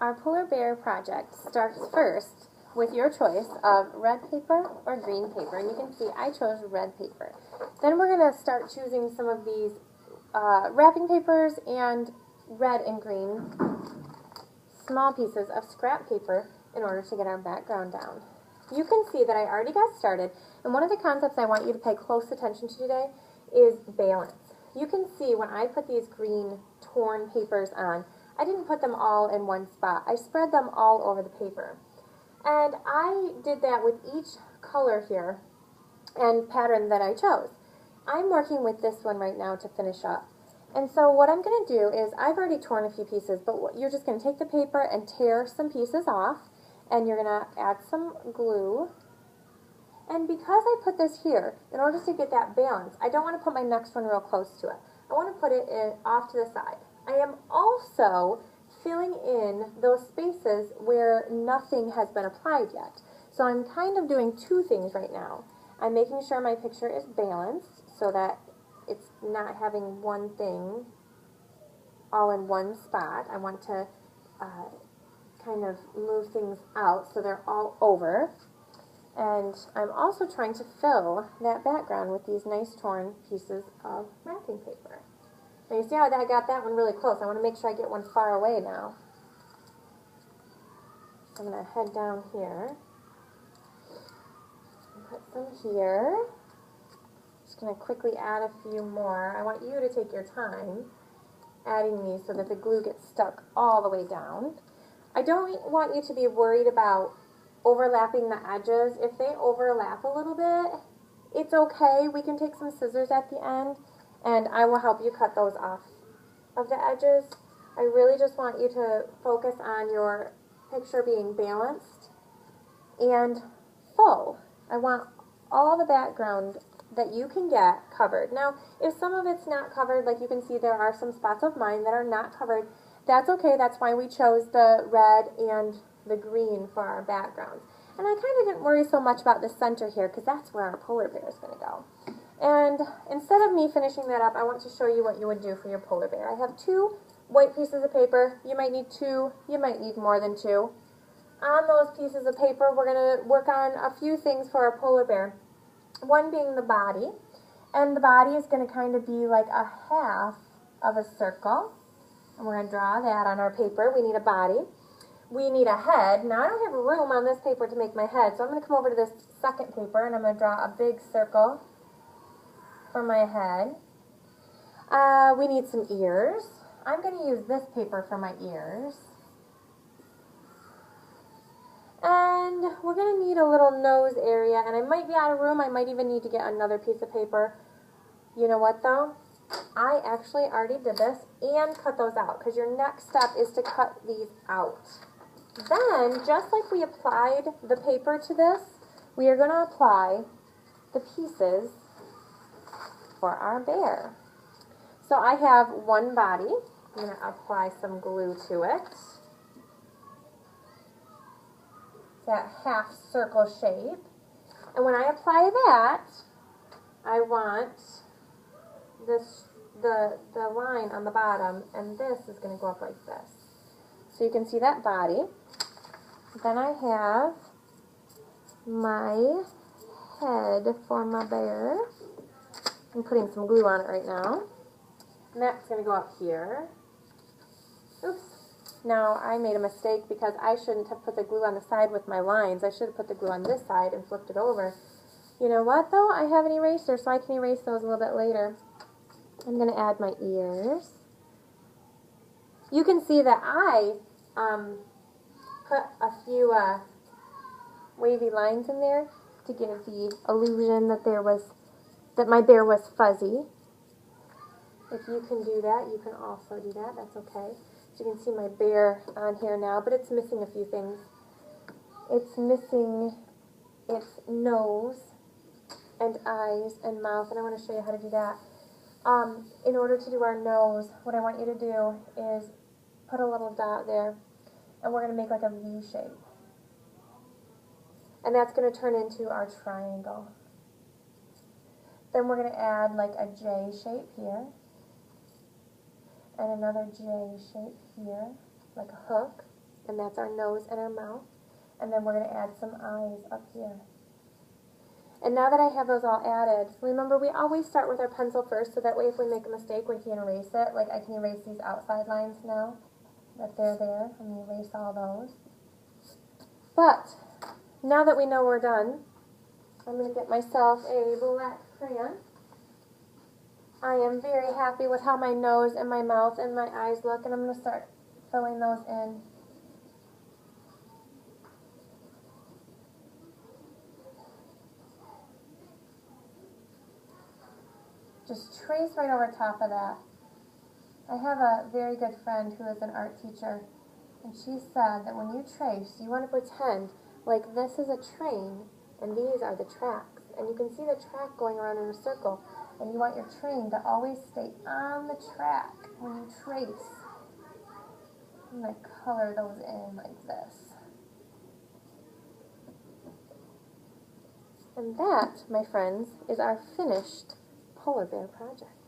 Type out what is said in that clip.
Our polar bear project starts first with your choice of red paper or green paper. And you can see I chose red paper. Then we're going to start choosing some of these wrapping papers and red and green small pieces of scrap paper in order to get our background down. You can see that I already got started, and one of the concepts I want you to pay close attention to today is balance. You can see when I put these green torn papers on, I didn't put them all in one spot. I spread them all over the paper. And I did that with each color here and pattern that I chose. I'm working with this one right now to finish up. And so what I'm going to do is, I've already torn a few pieces, but you're just going to take the paper and tear some pieces off, and you're going to add some glue. And because I put this here, in order to get that balance, I don't want to put my next one real close to it. I want to put it off to the side. I am also filling in those spaces where nothing has been applied yet. So I'm kind of doing two things right now. I'm making sure my picture is balanced so that it's not having one thing all in one spot. I want to kind of move things out so they're all over. And I'm also trying to fill that background with these nice torn pieces of wrapping paper. Now you see how I got that one really close. I want to make sure I get one far away now. So I'm going to head down here and put some here. Just going to quickly add a few more. I want you to take your time adding these so that the glue gets stuck all the way down. I don't want you to be worried about overlapping the edges. If they overlap a little bit, it's okay. We can take some scissors at the end, and I will help you cut those off of the edges. I really just want you to focus on your picture being balanced and full. I want all the background that you can get covered. Now, if some of it's not covered, like you can see there are some spots of mine that are not covered, that's okay. That's why we chose the red and the green for our backgrounds. And I kind of didn't worry so much about the center here because that's where our polar bear is going to go. And instead of me finishing that up, I want to show you what you would do for your polar bear. I have two white pieces of paper. You might need two. You might need more than two. On those pieces of paper, we're going to work on a few things for our polar bear. One being the body. And the body is going to kind of be like a half of a circle. And we're going to draw that on our paper. We need a body. We need a head. Now, I don't have room on this paper to make my head, so I'm going to come over to this second paper, and I'm going to draw a big circle for my head. We need some ears. I'm going to use this paper for my ears. And we're going to need a little nose area, and I might be out of room. I might even need to get another piece of paper. You know what, though? I actually already did this and cut those out, because your next step is to cut these out. Then, just like we applied the paper to this, we are going to apply the pieces for our bear. So I have one body. I'm going to apply some glue to it. That half circle shape. And when I apply that, I want this the line on the bottom, and this is going to go up like this. So you can see that body. Then I have my head for my bear. I'm putting some glue on it right now. And that's going to go up here. Oops. Now I made a mistake because I shouldn't have put the glue on the side with my lines. I should have put the glue on this side and flipped it over. You know what, though? I have an eraser, so I can erase those a little bit later. I'm going to add my ears. You can see that I put a few wavy lines in there to give the illusion that my bear was fuzzy. If you can do that, you can also do that. That's okay. So you can see my bear on here now, but it's missing a few things. It's missing its nose and eyes and mouth, and I want to show you how to do that. In order to do our nose, what I want you to do is put a little dot there, and we're going to make like a V shape. And that's going to turn into our triangle. Then we're going to add like a J shape here, and another J shape here, like a hook. and that's our nose and our mouth. And then we're going to add some eyes up here. And now that I have those all added, remember we always start with our pencil first, so that way if we make a mistake we can erase it. Like I can erase these outside lines now, that they're there. I'm going to erase all those. But now that we know we're done, I'm going to get myself a black crayon. I am very happy with how my nose and my mouth and my eyes look, and I'm going to start filling those in. Just trace right over top of that. I have a very good friend who is an art teacher, and she said that when you trace, you want to pretend like this is a train and these are the tracks. And you can see the track going around in a circle, and you want your train to always stay on the track when you trace. I'm going to color those in like this. And that, my friends, is our finished polar bear project.